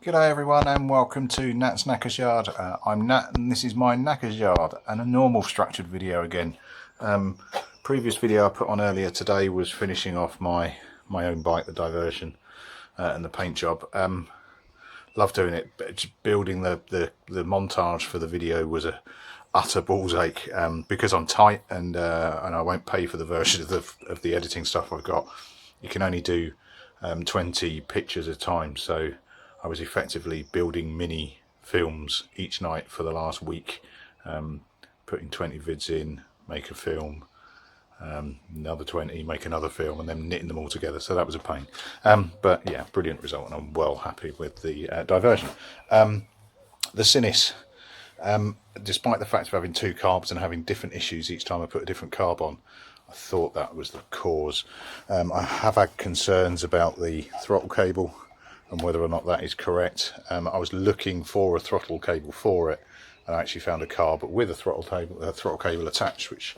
G'day everyone and welcome to Nat's Knackers Yard. I'm Nat and this is my Knackers Yard and a normal structured video again. Previous video I put on earlier today was finishing off my own bike, the diversion and the paint job. Love doing it, but just building the montage for the video was a utter balls ache because I'm tight and I won't pay for the version of the editing stuff I've got. You can only do 20 pictures at a time, so I was effectively building mini films each night for the last week, putting 20 vids in, make a film, another 20, make another film, and then knitting them all together. So that was a pain. But yeah, brilliant result, and I'm well happy with the diversion. The Sinnis, despite the fact of having two carbs and having different issues each time I put a different carb on, I thought that was the cause. I have had concerns about the throttle cable and whether or not that is correct. I was looking for a throttle cable for it, and I actually found a carb with a throttle cable attached, which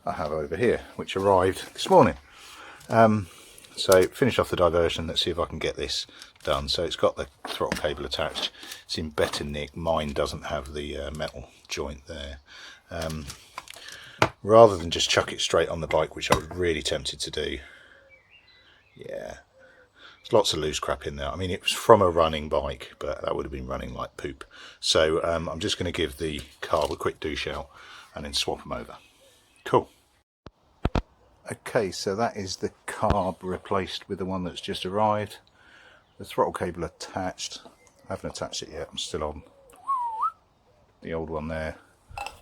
I have over here, which arrived this morning. So finish off the diversion. Let's see if I can get this done. So it's got the throttle cable attached. It's in better nick. Mine doesn't have the metal joint there. Rather than just chuck it straight on the bike, which I was really tempted to do, yeah, there's lots of loose crap in there. I mean, it was from a running bike, but that would have been running like poop. So I'm just going to give the carb a quick douche out and then swap them over. Cool. Okay, so that is the carb replaced with the one that's just arrived. The throttle cable attached. I haven't attached it yet. I'm still on the old one there.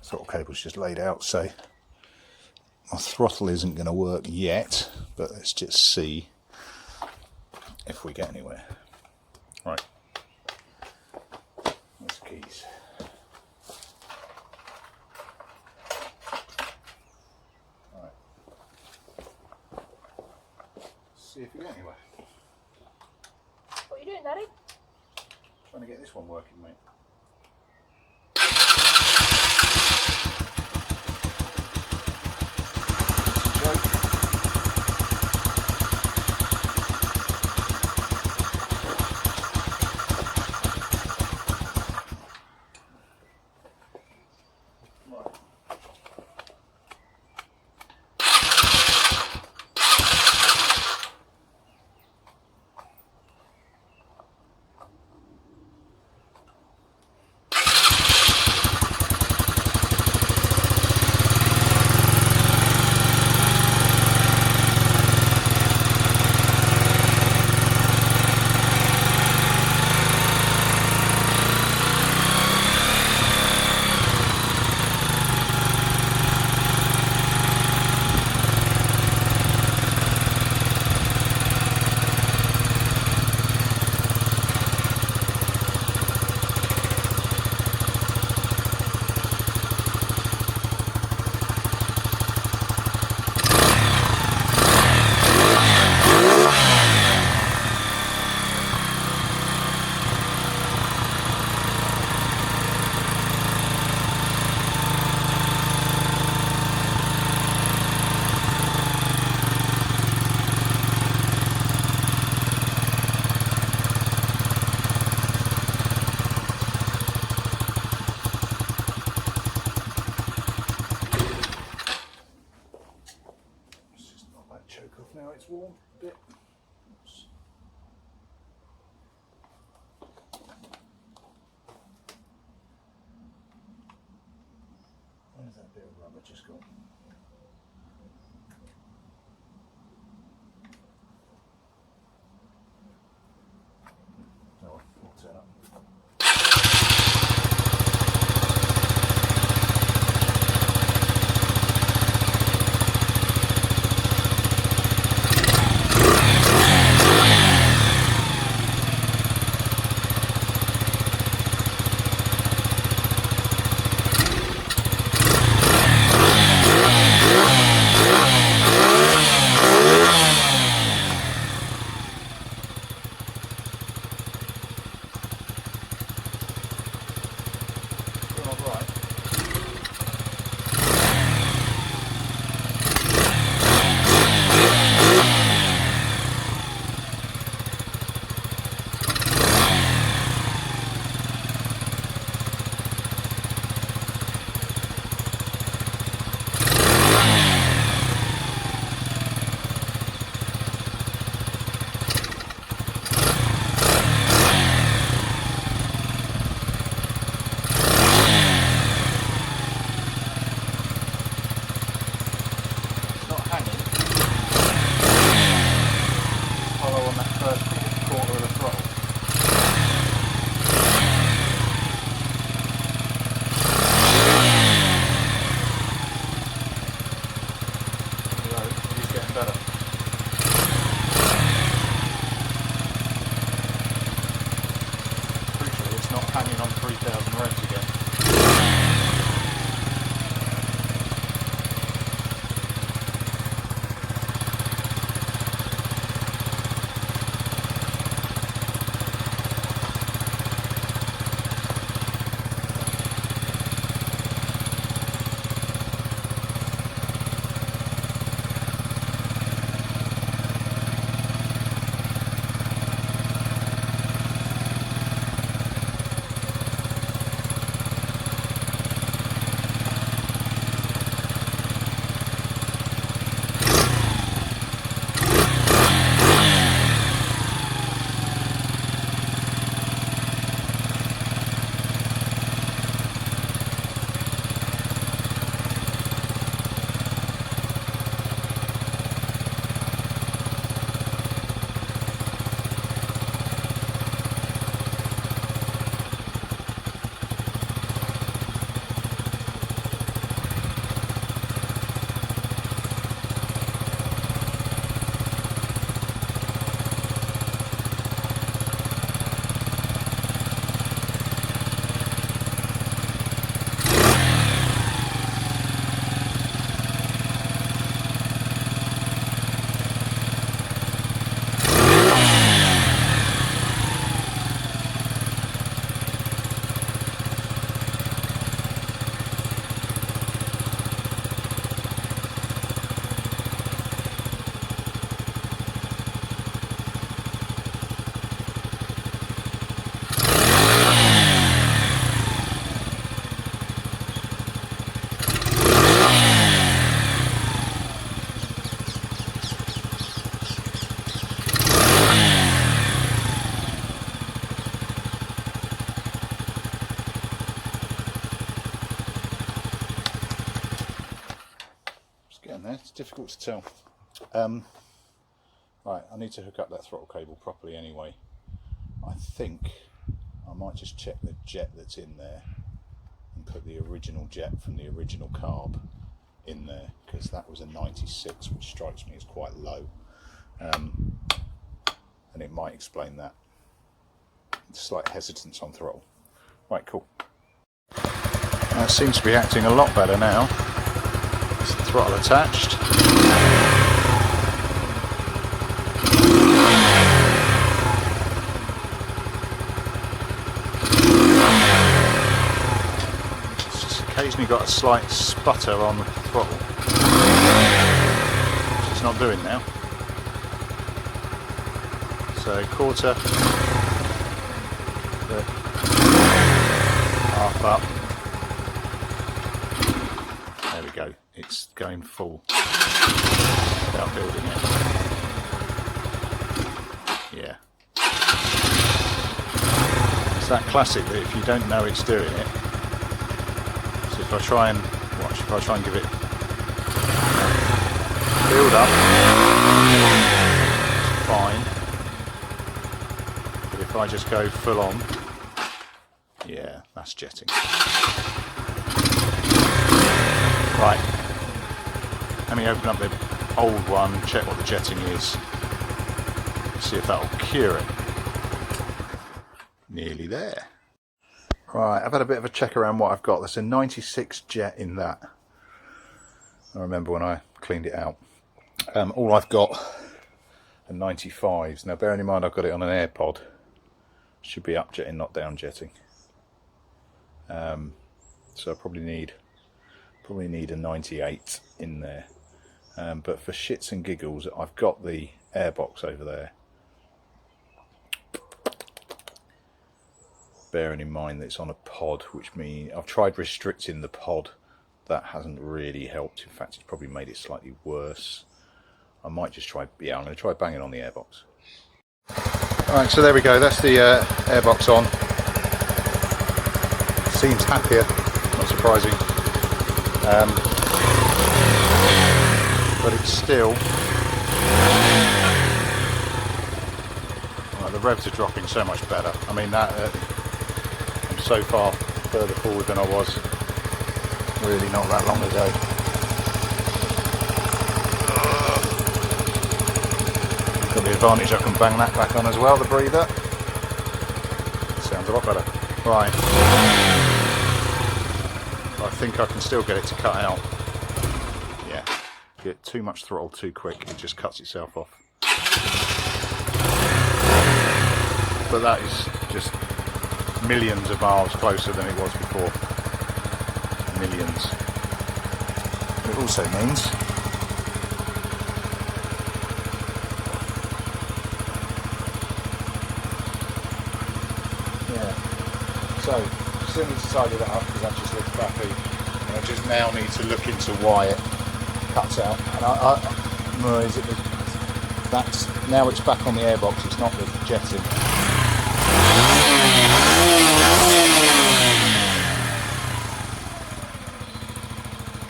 Throttle cable's just laid out, so my throttle isn't going to work yet, but let's just see if we get anywhere. Right, there's the keys. Right, see if we get anywhere. What are you doing, Daddy? Trying to get this one working, mate. Choke off now, it's warm a bit. Oops. Where's that bit of rubber just gone? Oh, we'll turn up. banging on 3000 revs again. It's difficult to tell. Right, I need to hook up that throttle cable properly anyway. I think I might just check the jet that's in there and put the original jet from the original carb in there, because that was a 96, which strikes me as quite low, and it might explain that slight hesitance on throttle. Right, cool. That seems to be acting a lot better now. It's the throttle attached. It's just occasionally got a slight sputter on the throttle, which it's not doing now. So quarter, half up. There we go. It's going full without building it. Yeah. It's that classic that if you don't know it's doing it. So if I try and watch, if I try and give it build up, it's fine. But if I just go full on, yeah, that's jetting. Right. Let me open up the old one, check what the jetting is, see if that'll cure it. Nearly there. Right, I've had a bit of a check around what I've got. There's a 96 jet in that. I remember when I cleaned it out. All I've got are 95s. Now bearing in mind I've got it on an AirPod. Should be up jetting, not down jetting. So I probably need a 98 in there. But for shits and giggles, I've got the airbox over there. Bearing in mind that it's on a pod, which means I've tried restricting the pod. That hasn't really helped. In fact, it's probably made it slightly worse. I might just try, yeah, I'm going to try banging on the airbox. Alright, so there we go. That's the airbox on. Seems happier, not surprising. But it's still, well, the revs are dropping so much better. I mean, that I'm so far further forward than I was really not that long ago. Got the advantage I can bang that back on as well, the breather. Sounds a lot better. Right. I think I can still get it to cut out. Yeah. Get too much throttle too quick, it just cuts itself off. But that is just millions of miles closer than it was before. Millions. It also means so Sinnis decided that up because that just looks crappy, and I just now need to look into why it cuts out. And is it that's now it's back on the airbox, it's not the jetting.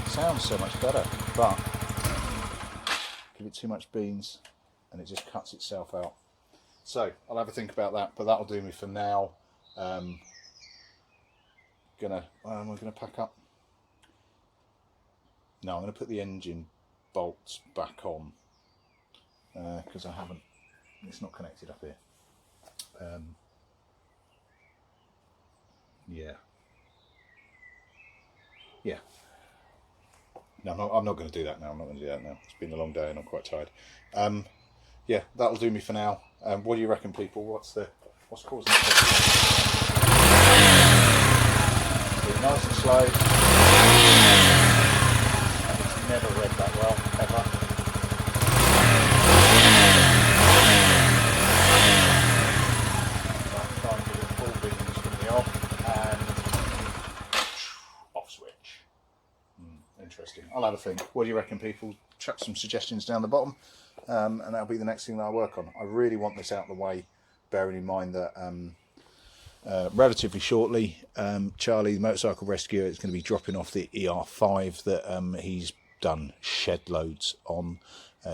It sounds so much better, but give it too much beans and it just cuts itself out. So I'll have a think about that, but that'll do me for now. We're gonna pack up. No, I'm gonna put the engine bolts back on because I haven't. It's not connected up here. Yeah. No, I'm not going to do that now. I'm not going to do that now. It's been a long day and I'm quite tired. Yeah, that'll do me for now. What do you reckon, people? What's causing it? Nice and slow. And it's never read that well, ever. I'll try and give it full beans from the off and off switch. Interesting. I'll have a think. What do you reckon, people? Chuck some suggestions down the bottom, and that'll be the next thing that I work on. I really want this out of the way, bearing in mind that relatively shortly, Charlie, the motorcycle rescuer, is going to be dropping off the ER5 that he's done shed loads on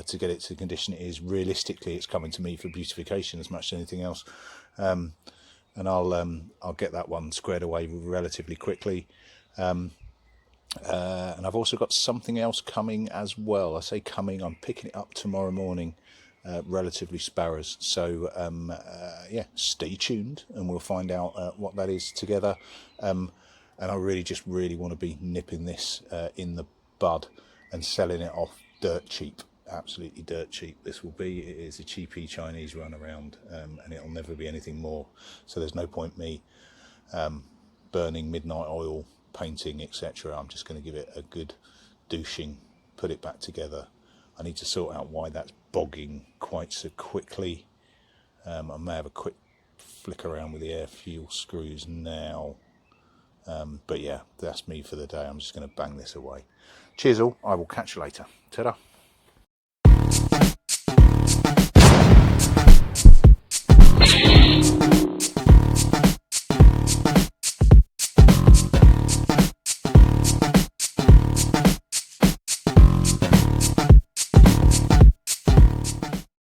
to get it to the condition it is. Realistically, it's coming to me for beautification as much as anything else, and I'll get that one squared away relatively quickly. And I've also got something else coming as well. I say coming, I'm picking it up tomorrow morning. Relatively sparrows, so yeah, stay tuned and we'll find out what that is together. And I really want to be nipping this in the bud and selling it off dirt cheap, absolutely dirt cheap. This will be, it is a cheapy Chinese run around, and it'll never be anything more, so there's no point me burning midnight oil, painting, etc. I'm just going to give it a good douching, put it back together. I need to sort out why that's bogging quite so quickly. I may have a quick flick around with the air fuel screws now. But yeah, that's me for the day. I'm just going to bang this away. Cheers all. I will catch you later. Ta-da.